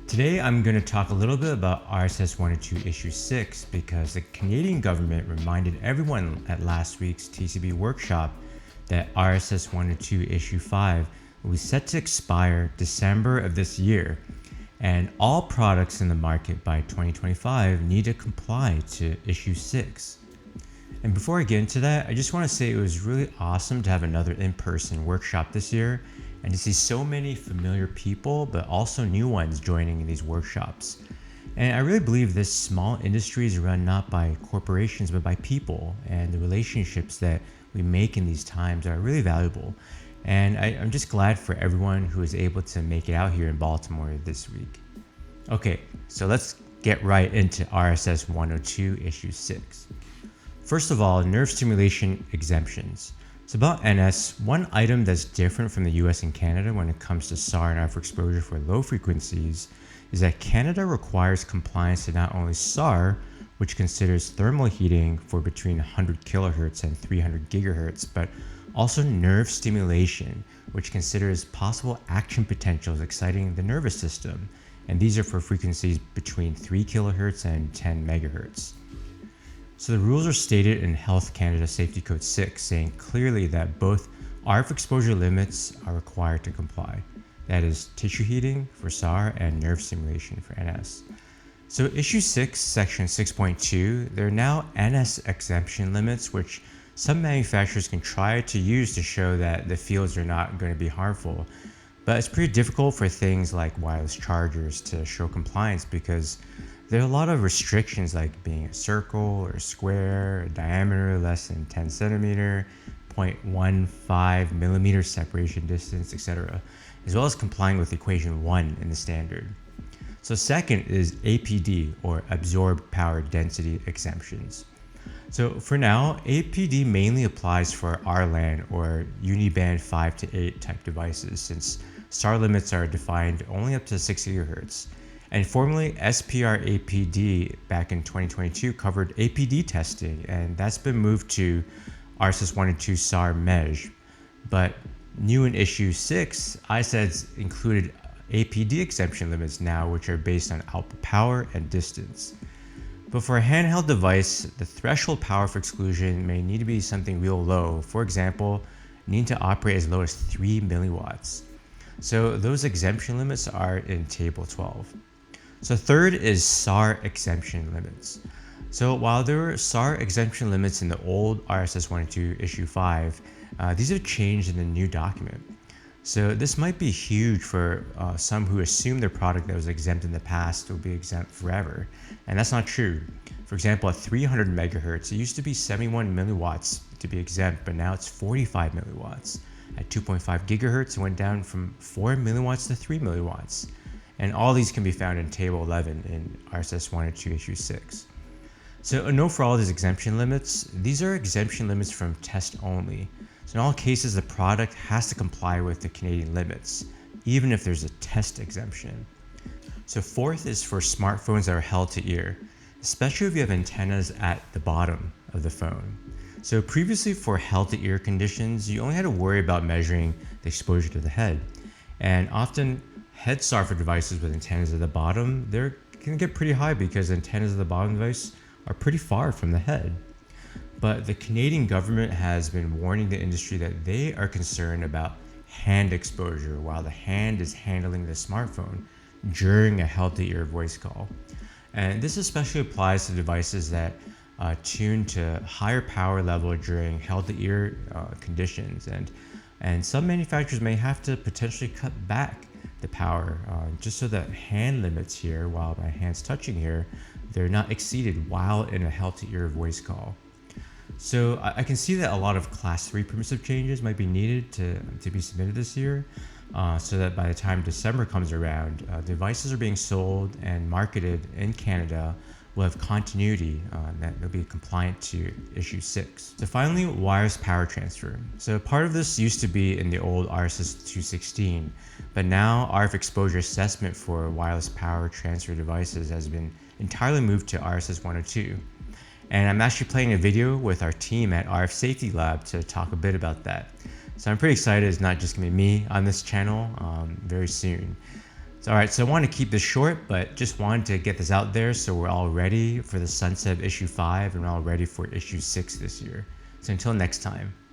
Today I'm going to talk a little bit about RSS-102 Issue 6 because the Canadian government reminded everyone at last week's TCB Workshop that RSS-102 Issue 5 will be set to expire December of this year, and all products in the market by 2025 need to comply to Issue 6. And before I get into that, I just want to say it was really awesome to have another in-person workshop this year and to see so many familiar people, but also new ones joining in these workshops. And I really believe this small industry is run not by corporations, but by people, and the relationships that we make in these times are really valuable. And I'm just glad for everyone who was able to make it out here in Baltimore this week. Okay, so let's get right into RSS 102 Issue 6. First of all, nerve stimulation exemptions. So about NS, one item that's different from the US and Canada when it comes to SAR and RF exposure for low frequencies is that Canada requires compliance to not only SAR, which considers thermal heating for between 100 kilohertz and 300 gigahertz, but also nerve stimulation, which considers possible action potentials exciting the nervous system. And these are for frequencies between 3 kilohertz and 10 megahertz. So the rules are stated in Health Canada Safety Code 6, saying clearly that both RF exposure limits are required to comply. That is tissue heating for SAR and nerve stimulation for NS. So Issue 6, Section 6.2, there are now NS exemption limits, which some manufacturers can try to use to show that the fields are not going to be harmful. But it's pretty difficult for things like wireless chargers to show compliance because there are a lot of restrictions like being a circle or a square, a diameter less than 10 centimeter, 0.15 millimeter separation distance, etc., as well as complying with equation 1 in the standard. So second is APD, or absorbed power density exemptions. So for now, APD mainly applies for RLAN or uniband 5 to 8 type devices, since SAR limits are defined only up to 6 gigahertz. And formerly, SPR APD back in 2022 covered APD testing, and that's been moved to RSS-102 SAR MEAS. But new in Issue 6, ISADs included APD exemption limits now, which are based on output power and distance. But for a handheld device, the threshold power for exclusion may need to be something real low. For example, needing to operate as low as 3 milliwatts. So those exemption limits are in Table 12. So third is SAR exemption limits. So while there were SAR exemption limits in the old RSS-102 Issue 5, these have changed in the new document. So this might be huge for some who assume their product that was exempt in the past will be exempt forever. And that's not true. For example, at 300 megahertz, it used to be 71 milliwatts to be exempt, but now it's 45 milliwatts. At 2.5 gigahertz, it went down from 4 milliwatts to 3 milliwatts. And all these can be found in Table 11 in RSS-102 Issue 6. So a note for all these exemption limits, these are exemption limits from test only. So in all cases, the product has to comply with the Canadian limits, even if there's a test exemption. So fourth is for smartphones that are held to ear, especially if you have antennas at the bottom of the phone. So previously for held to ear conditions, you only had to worry about measuring the exposure to the head. And often head SAR for devices with antennas at the bottom, they can get pretty high because antennas at the bottom of the device are pretty far from the head. But the Canadian government has been warning the industry that they are concerned about hand exposure while the hand is handling the smartphone during a held to ear voice call. And this especially applies to devices that tune to higher power level during held to ear conditions. And some manufacturers may have to potentially cut back the power just so that hand limits here, while my hand's touching here, they're not exceeded while in a held to ear voice call. So I can see that a lot of Class 3 permissive changes might be needed to be submitted this year, so that by the time December comes around, devices are being sold and marketed in Canada will have continuity that will be compliant to Issue 6. So finally, wireless power transfer. So part of this used to be in the old RSS 216, but now RF exposure assessment for wireless power transfer devices has been entirely moved to RSS 102. And I'm actually playing a video with our team at RF Safety Lab to talk a bit about that. So I'm pretty excited it's not just gonna be me on this channel very soon. All right, so I want to keep this short, but just wanted to get this out there so we're all ready for the sunset of issue 5 and we're all ready for issue 6 this year. So until next time.